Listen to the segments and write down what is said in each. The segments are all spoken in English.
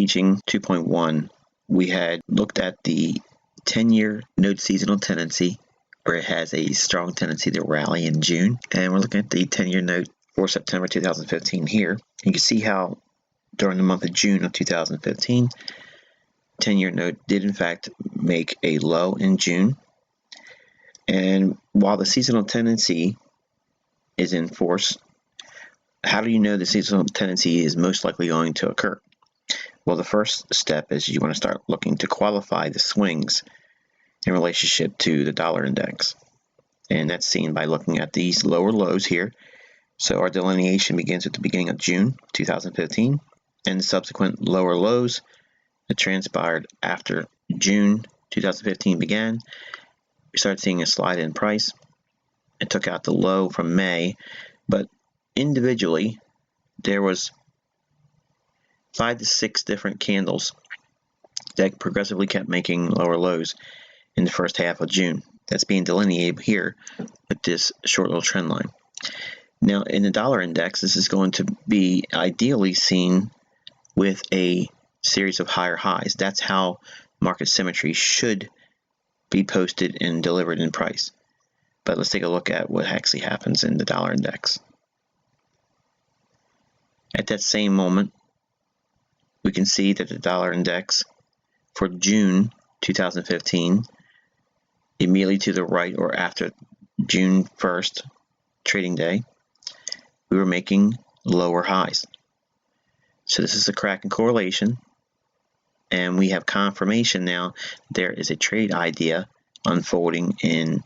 teaching 2.1, we had looked at the 10-year note seasonal tendency, where it has a strong tendency to rally in June. And we're looking at the 10-year note for September 2015 here. You can see how during the month of June of 2015, 10-year note did in fact make a low in June. And while the seasonal tendency is in force, how do you know the seasonal tendency is most likely going to occur? Well, the first step is you want to start looking to qualify the swings in relationship to the dollar index. And that's seen by looking at these lower lows here. So our delineation begins at the beginning of June 2015, and the subsequent lower lows that transpired after June 2015 began. We started seeing a slide in price. It took out the low from May, but individually, there was 5 to 6 different candles that progressively kept making lower lows in the first half of June. That's being delineated here with this short little trend line. Now, in the dollar index, this is going to be ideally seen with a series of higher highs. That's how market symmetry should be posted and delivered in price. But let's take a look at what actually happens in the dollar index. At that same moment, we can see that the dollar index for June 2015, immediately to the right or after June 1st trading day, we were making lower highs. So this is a crack in correlation, and we have confirmation now there is a trade idea unfolding in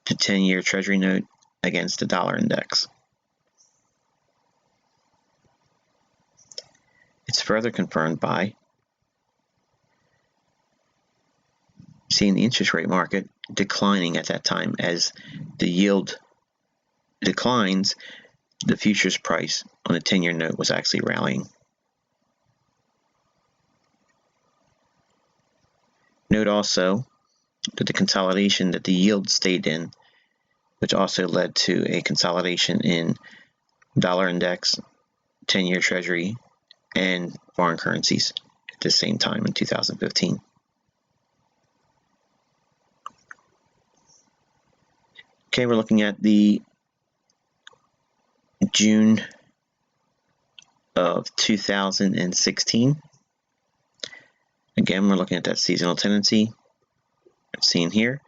the 10-year Treasury note against the dollar index. It's further confirmed by seeing the interest rate market declining at that time. As the yield declines, the futures price on the 10-year note was actually rallying. Note also that the consolidation that the yield stayed in, which also led to a consolidation in dollar index, 10-year Treasury, and foreign currencies at the same time in 2015. Okay, we're looking at the June of 2016. Again, we're looking at that seasonal tendency seen here.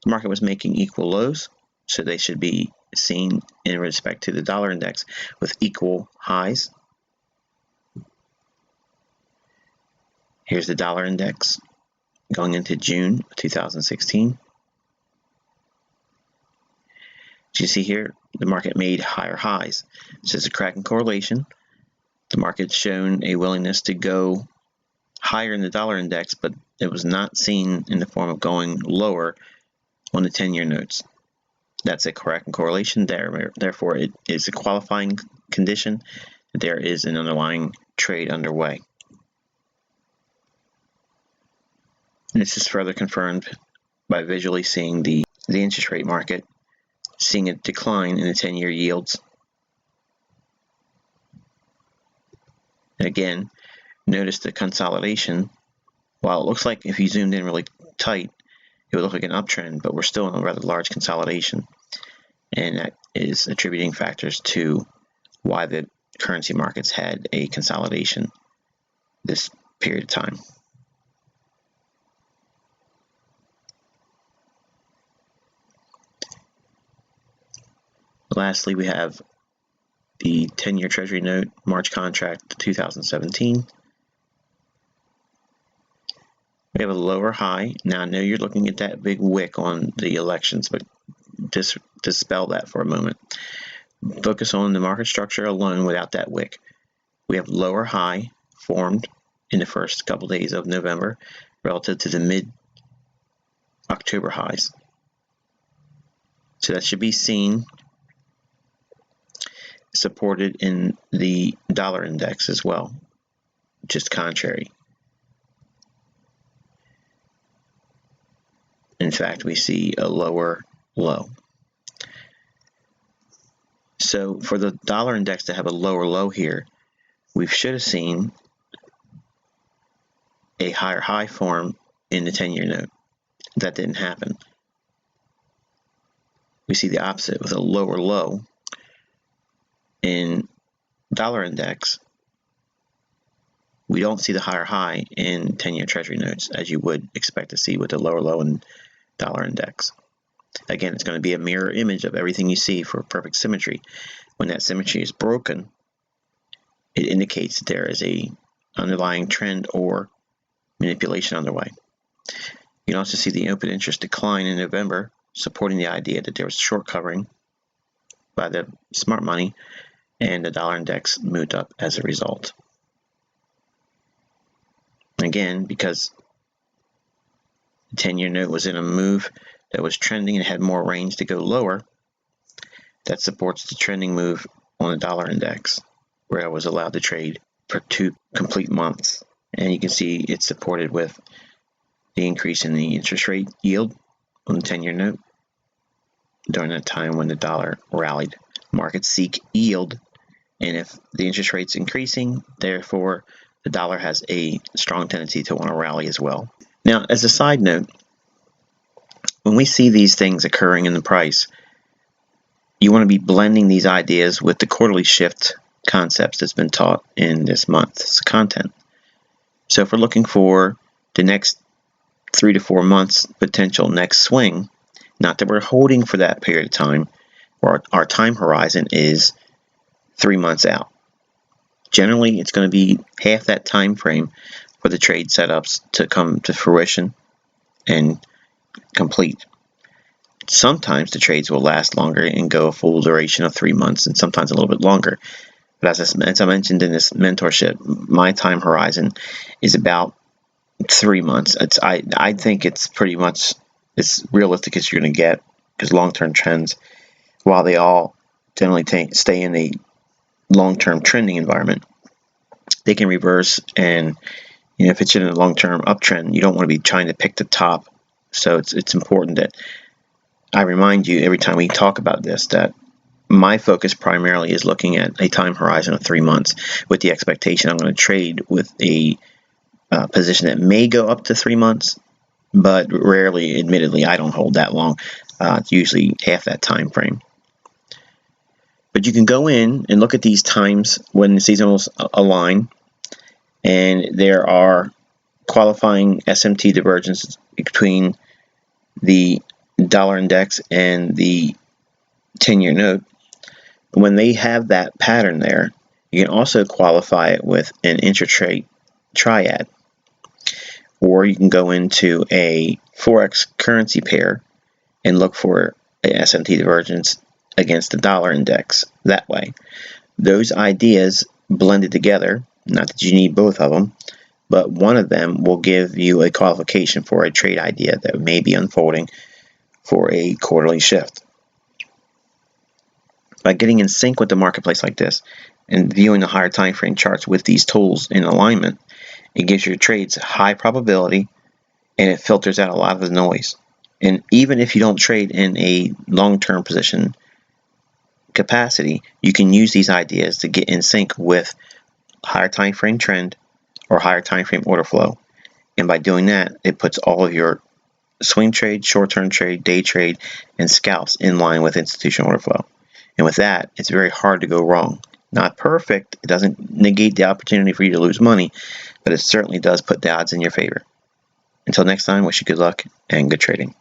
The market was making equal lows, so they should be seen in respect to the dollar index with equal highs. Here's the dollar index going into June 2016. As you see here, the market made higher highs. So it's a crack in correlation. The market's shown a willingness to go higher in the dollar index, but it was not seen in the form of going lower on the 10-year notes. That's a crack in correlation there. Therefore, it is a qualifying condition that there is an underlying trade underway. And this is further confirmed by visually seeing the interest rate market, seeing a decline in the 10-year yields. And again, notice the consolidation. While it looks like if you zoomed in really tight, it would look like an uptrend, but we're still in a rather large consolidation. And that is attributing factors to why the currency markets had a consolidation this period of time. Lastly, we have the 10-year Treasury note March contract 2017. We have a lower high. Now, I know you're looking at that big wick on the elections, but just dispel that for a moment. Focus on the market structure alone without that wick. We have lower high formed in the first couple days of November relative to the mid-October highs. So that should be seen supported in the dollar index as well, just contrary. In fact, we see a lower low. So for the dollar index to have a lower low here, we should have seen a higher high form in the 10-year note. That didn't happen. We see the opposite with a lower low in dollar index. We don't see the higher high in 10-year Treasury notes as you would expect to see with the lower low in dollar index. Again, it's going to be a mirror image of everything you see for perfect symmetry. When that symmetry is broken, it indicates that there is a underlying trend or manipulation underway. You can also see the open interest decline in November, supporting the idea that there was short covering by the smart money, and the dollar index moved up as a result. Again, because the 10-year note was in a move that was trending and had more range to go lower, that supports the trending move on the dollar index, where I was allowed to trade for 2 complete months. And you can see it's supported with the increase in the interest rate yield on the 10-year note during that time when the dollar rallied. Markets seek yield, and if the interest rate's increasing, therefore the dollar has a strong tendency to want to rally as well. Now, as a side note, when we see these things occurring in the price, you want to be blending these ideas with the quarterly shift concepts that's been taught in this month's content. So if we're looking for the next 3 to 4 months potential next swing, not that we're holding for that period of time, or our time horizon is 3 months out. Generally, it's going to be half that time frame for the trade setups to come to fruition and complete. Sometimes the trades will last longer and go a full duration of 3 months, and sometimes a little bit longer. But as I mentioned in this mentorship, my time horizon is about 3 months. I think it's pretty much as realistic as you're going to get, because long-term trends, while they all generally stay in a long-term trending environment, they can reverse, and if it's in a long-term uptrend, you don't want to be trying to pick the top. So it's important that I remind you every time we talk about this that my focus primarily is looking at a time horizon of 3 months, with the expectation I'm going to trade with a position that may go up to 3 months, but rarely, admittedly, I don't hold that long. It's usually half that time frame. But you can go in and look at these times when the seasonals align, and there are qualifying SMT divergences between the dollar index and the 10-year note. When they have that pattern there, you can also qualify it with an intratrade triad, or you can go into a Forex currency pair and look for a SMT divergence against the dollar index that way. Those ideas blended together, not that you need both of them, but one of them will give you a qualification for a trade idea that may be unfolding for a quarterly shift. By getting in sync with the marketplace like this and viewing the higher time frame charts with these tools in alignment, it gives your trades high probability, and it filters out a lot of the noise. And even if you don't trade in a long-term position capacity, you can use these ideas to get in sync with higher time frame trend or higher time frame order flow. And by doing that, it puts all of your swing trade, short-term trade, day trade, and scalps in line with institutional order flow. And with that, it's very hard to go wrong. Not perfect. It doesn't negate the opportunity for you to lose money, but it certainly does put the odds in your favor. Until next time, wish you good luck and good trading.